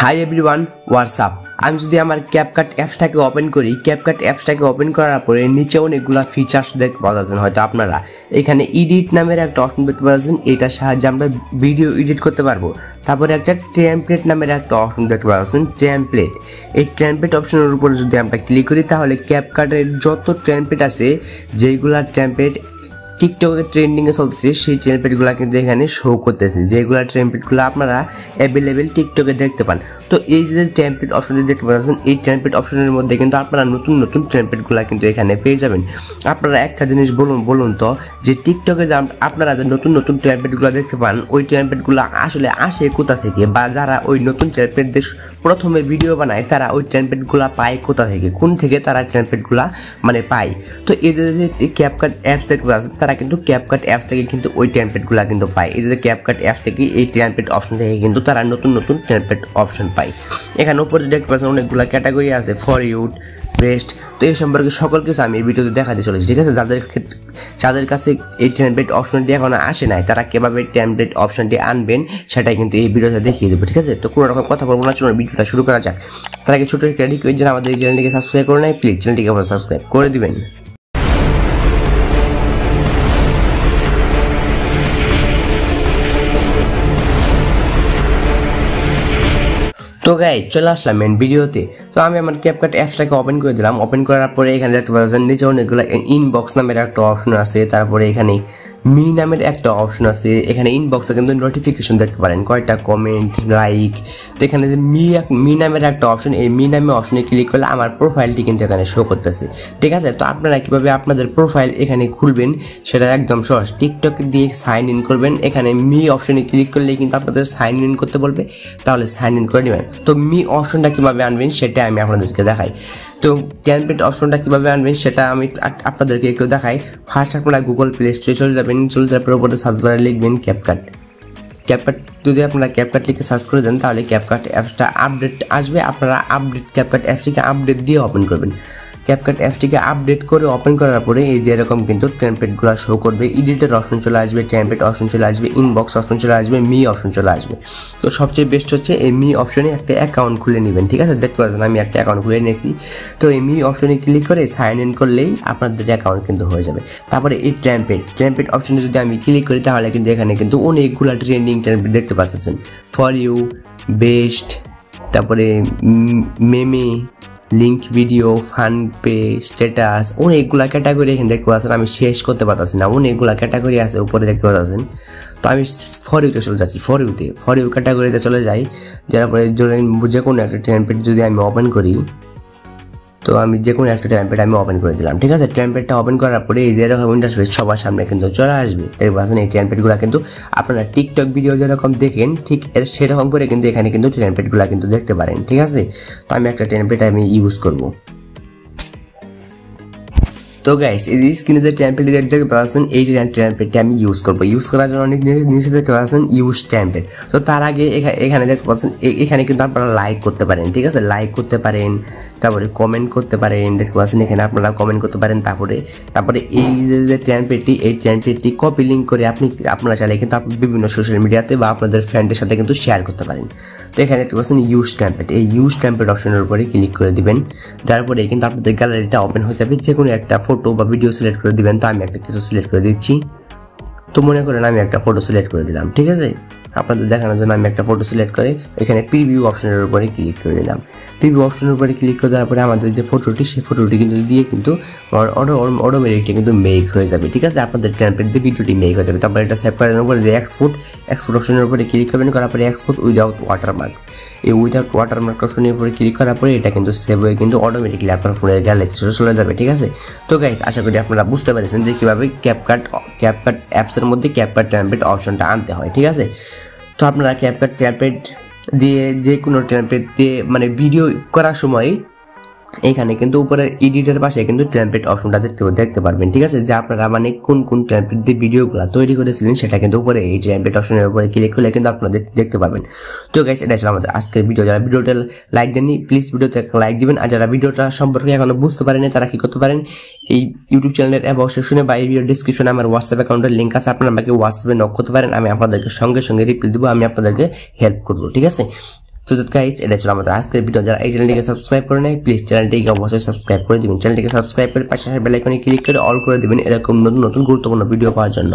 Hi everyone, WhatsApp. আমি যদি আমার ক্যাপকাট অ্যাপসটাকে ওপেন করি, ক্যাপকাট অ্যাপসটাকে ওপেন করার পরে নিচে অনেকগুলো ফিচার্স দেখতে পাচ্ছেন। হয়তো আপনারা এখানে এডিট নামের একটা অপশন দেখতে পাচ্ছেন, এটার সাহায্যে আমরা ভিডিও এডিট করতে পারবো। তারপরে একটা টেমপ্লেট নামের একটা অপশন দেখতে পাচ্ছেন, টেমপ্লেট। এই টেমপ্লেট অপশনের উপরে যদি আমরা ক্লিক করি তাহলে ক্যাপকাটের যত টেমপ্লেট আছে, যেইগুলা টেমপ্লেট টিকটকে ট্রেন্ডিংয়ে চলতেছে, সেই টেমপ্লেটগুলো কিন্তু এখানে শো করতেছে, যেগুলো টেমপ্লেটগুলো আপনারা অ্যাভেলেবেল টিকটকে দেখতে পান। তো এই যে টেমপ্লেট অপশনটি দেখতে পাচ্ছেন, এই টেমপ্লেট অপশনের মধ্যে কিন্তু আপনারা নতুন নতুন টেমপ্লেটগুলো কিন্তু এখানে পেয়ে যাবেন। আপনারা একটা জিনিস বলুন তো, যে টিকটকে যে আপনারা যে নতুন নতুন টেমপ্লেটগুলো দেখতে পান, ওই টেমপ্লেটগুলো আসলে আসে কোথা থেকে, বা যারা ওই নতুন টেমপ্লেট দিয়ে প্রথমে ভিডিও বানায় তারা ওই টেমপ্লেটগুলো পায় কোথা থেকে, কোন থেকে তারা টেমপ্লেটগুলো মানে পায়। তো এই যে ক্যাপকাট অ্যাপস দেখতে পাচ্ছেন, তারা কিন্তু ক্যাপকাট অ্যাপস থেকে কিন্তু ওই টেমপ্লেটগুলো কিন্তু পায়। এই যে ক্যাপকাট অ্যাপস থেকে, এই টেমপ্লেট অপশন থেকে কিন্তু তারা নতুন নতুন টেমপ্লেট অপশন পায়। এখানে উপরে দেখতে পাচ্ছেন অনেকগুলো ক্যাটাগরি আছে, ফর ইউ, বেস্ট। তো এই সম্পর্কে সকল কিছু আমি এই ভিডিওতে দেখাতে চলেছি, ঠিক আছে। যাদের কাছে এই টেমপ্লেট অপশনটি এখনো আসে নাই, তারা কিভাবে টেমপ্লেট অপশনটি আনবেন সেটাই কিন্তু এই ভিডিওতে দেখিয়ে দেবো, ঠিক আছে। তো কোনো রকম কথা বলবো না, চলুন ভিডিওটা শুরু করা যাক। তার আগে ছোট একটা রিকোয়েস্ট, যারা আমাদের এই চ্যানেলটিকে সাবস্ক্রাইব করে নাই, প্লিজ চ্যানেলটিকে সাবস্ক্রাইব করে দিবেন। তো গাইস, চলে আসলাম মেন ভিডিওতে। তো আমি আমার ক্যাপকাট অ্যাপসটাকে ওপেন করে দিলাম। ওপেন করার পরে এখানে দেখতে পাচ্ছেন নিচে অনেকগুলো ইনবক্স নামের একটা অপশন আছে, তারপরে এখানে মি নামের একটা অপশন আছে। এখানে ইনবক্সে কিন্তু নোটিফিকেশন দেখতে পারেন, কয়টা কমেন্ট, লাইক। তো এখানে যে মি নামের একটা অপশন, এই মি নামের অপশনে ক্লিক করলে আমার প্রোফাইলটি কিন্তু এখানে শো করতেছে, ঠিক আছে। তো আপনারা কিভাবে আপনাদের প্রোফাইল এখানে খুলবেন সেটা একদম সহজ। টিকটক দিয়ে সাইন ইন করবেন, এখানে মি অপশনে ক্লিক করলে কিন্তু আপনাদের সাইন ইন করতে বলবে, তাহলে সাইন ইন করে নেবেন। তো মি অপশনটা কিভাবে আনবেন সেটা আমি আপনাদেরকে দেখাই। তো টেমপ্লেট অপশনটা কিভাবে আনবেন সেটা আমি আপনাদেরকে একটু দেখাই। ফার্স্ট আপনারা গুগল প্লে স্টোরে চলে যাবেন, চলে যাওয়ার পরে সার্চ বারে লিখবেন ক্যাপকাট। যদি আপনারা ক্যাপকাট লিখে সার্চ করে দেন তাহলে ক্যাপকাট অ্যাপসটা আপডেট আসবে। আপনারা ক্যাপকাট অ্যাপসটিকে আপডেট দিয়ে ওপেন করবেন। ক্যাপকাট অ্যাপসটিকে আপডেট করে ওপেন করার পরে এই যে এরকম কিন্তু টেমপ্লেটগুলো শো করবে। এডিটের অপশন চলে আসবে, টেমপ্লেট অপশন চলে আসবে, ইনবক্স অপশন চলে আসবে, মি অপশন চলে আসবে। তো সবচেয়ে বেস্ট হচ্ছে এই মি অপশনে একটা অ্যাকাউন্ট খুলে নেবেন, ঠিক আছে। দেখতে পাচ্ছেন আমি একটা অ্যাকাউন্ট খুলে নিয়েছি। তো এই মি অপশনে ক্লিক করে সাইন ইন করলেই আপনাদের অ্যাকাউন্ট কিন্তু হয়ে যাবে। তারপরে এই টেমপ্লেট অপশনে যদি আমি ক্লিক করি তাহলে কিন্তু এখানে কিন্তু অনেকগুলো ট্রেন্ডিং টেমপ্লেট দেখতে পাচ্ছেন। ফর ইউ, বেস্ট, তারপরে মেমে, link video, fun pay, status, অনেকগুলা ক্যাটাগরি এখানে দেখতে পাচ্ছেন। আমি শেষ করতে পারতেছি না, অনেকগুলা ক্যাটাগরি আছে উপরে দেখতে পাচ্ছেন। তো আমি ফর ইউতে চলে যাচ্ছি, ফর ইউ ক্যাটাগরিতে চলে যাই। যার পরে যে কোনো একটা টেমপ্লেট যদি আমি ওপেন করি, তো আমি যে কোনো একটা টেমপ্লেট আমি ওপেন করে দিলাম, ঠিক আছে। টেমপ্লেটটা ওপেন করার পরে এই যে এরকম ইন্টারফেস সবার সামনে কিন্তু চলে আসবে। দেখতে পাচ্ছেন এই টেমপ্লেটগুলো কিন্তু আপনারা টিকটক ভিডিও যেরকম দেখেন ঠিক সেরকম করে কিন্তু এখানে কিন্তু টেমপ্লেটগুলো কিন্তু দেখতে পারেন, ঠিক আছে। তো আমি একটা টেমপ্লেট আমি ইউজ করব। তো গাইস, এই স্ক্রিনে যে টেমপ্লেট দেখতে পাচ্ছেন, এই টেমপ্লেটটা আমি ইউজ করব। ইউজ করার জন্য অনেক নিচে দেখতে পাচ্ছেন ইউজ টেমপ্লেট। তো তার আগে এখানে দেখতে পাচ্ছেন এখানে কিন্তু আপনারা লাইক করতে পারেন, ঠিক আছে। লাইক করতে পারেন, তারপরে কমেন্ট করতে পারেন। দেখতে পাচ্ছেন এখানে আপনারা কমেন্ট করতে পারেন। তারপরে এই যে টেমপ্লেটটি, এই টেমপ্লেটটি কপি লিঙ্ক করে আপনারা চাইলে কিন্তু আপনি বিভিন্ন সোশ্যাল মিডিয়াতে বা আপনাদের ফ্রেন্ডের সাথে কিন্তু শেয়ার করতে পারেন। তো এখানে দেখতে পাচ্ছেন ইউজ টেমপ্লেট, এই ইউজ টেমপ্লেট অপশনের উপরে ক্লিক করে দিবেন। তারপরে কিন্তু আপনাদের গ্যালারিটা ওপেন হয়ে যাবে। যে কোনো একটা ফটো বা ভিডিও সিলেক্ট করে দিবেন। তো আমি একটা কিছু সিলেক্ট করে দিচ্ছি। তো মনে করেন আমি একটা ফটো সিলেক্ট করে দিলাম, ঠিক আছে। আপনাদের দেখানোর জন্য আমি একটা ফটো সিলেক্ট করে এখানে প্রিভিউ অপশনের উপরে ক্লিক করে দিলাম। প্রিভিউ অপশনের উপরে ক্লিক করে দেওয়ার পরে আমাদের যে ফটোটি, সেই ফটোটি কিন্তু দিয়ে কিন্তু অটোমেটিকলি কিন্তু মেক হয়ে যাবে, ঠিক আছে। আপনাদের টেমপ্লেট দিয়ে ভিডিওটি মেক হয়ে যাবে। তারপরে এটা সেভ করার উপরে যে এক্সপোর্ট অপশনের উপরে ক্লিক করবেন, করার পরে এক্সপোর্ট উইদাউট ওয়াটারমার্ক, এই উইদাউট ওয়াটারমার্ক অপশনের উপরে ক্লিক করার পরে এটা কিন্তু সেভ হয়ে কিন্তু অটোমেটিকলি আপনার ফোনের গ্যালারিতে চলে যাবে, ঠিক আছে। তো গাইস, আশা করি আপনারা বুঝতে পেরেছেন যে কীভাবে ক্যাপকাট অ্যাপসের মধ্যে ক্যাপকাট টেমপ্লেট অপশনটা আনতে হয়, ঠিক আছে। তো আপনারা ক্যাপকাট টেমপ্লেট দিয়ে যে কোনো টেমপ্লেট দিয়ে মানে ভিডিও করার সময় এখানে কিন্তু উপরে এডিটের পাশে কিন্তু টেমপ্লেট অপশনটা দেখতে পারবেন, ঠিক আছে। যে আপনারা মানে কোন টেমপ্লেট দিয়ে ভিডিওগুলো তৈরি করেছিলেন সেটা কিন্তু উপরে এই টেমপ্লেট অপশনের উপরে ক্লিক করলে কিন্তু আপনারা দেখতে পারবেন। তো গাইস, এটা ছিল আমাদের আজকের ভিডিও। যারা ভিডিওটা লাইক দেননি, প্লিজ ভিডিওতে একটা লাইক দিবেন। আর যারা ভিডিওটা সম্পর্কে এখনো বুঝতে পারেনি তারা কি করতে পারেন, এই ইউটিউব চ্যানেলের অ্যাবাউট সেকশনে বা এই ভিডিও ডিসক্রিপশনে আমার হোয়াটসঅ্যাপ অ্যাকাউন্টের লিঙ্ক আছে, আপনারা আমাকে হোয়াটসঅ্যাপে নক করতে পারেন। আমি আপনাদেরকে সঙ্গে সঙ্গে রিপ্লাই দিব, আমি আপনাদেরকে হেল্প করবো, ঠিক আছে। তো গাইস এটা ছিল আমাদের আজকের ভিডিও। যারা এই চ্যানেলটিকে সাবস্ক্রাইব করে নেয় প্লিজ চ্যানেলটিকে অবশ্যই সাবস্ক্রাইব করে দিবেন। চ্যানেলটিকে সাবস্ক্রাইব করে পাশে বেল আইকনে ক্লিক করে অল করে দিবেন এরকম নতুন নতুন গুরুত্বপূর্ণ ভিডিও পাওয়ার জন্য।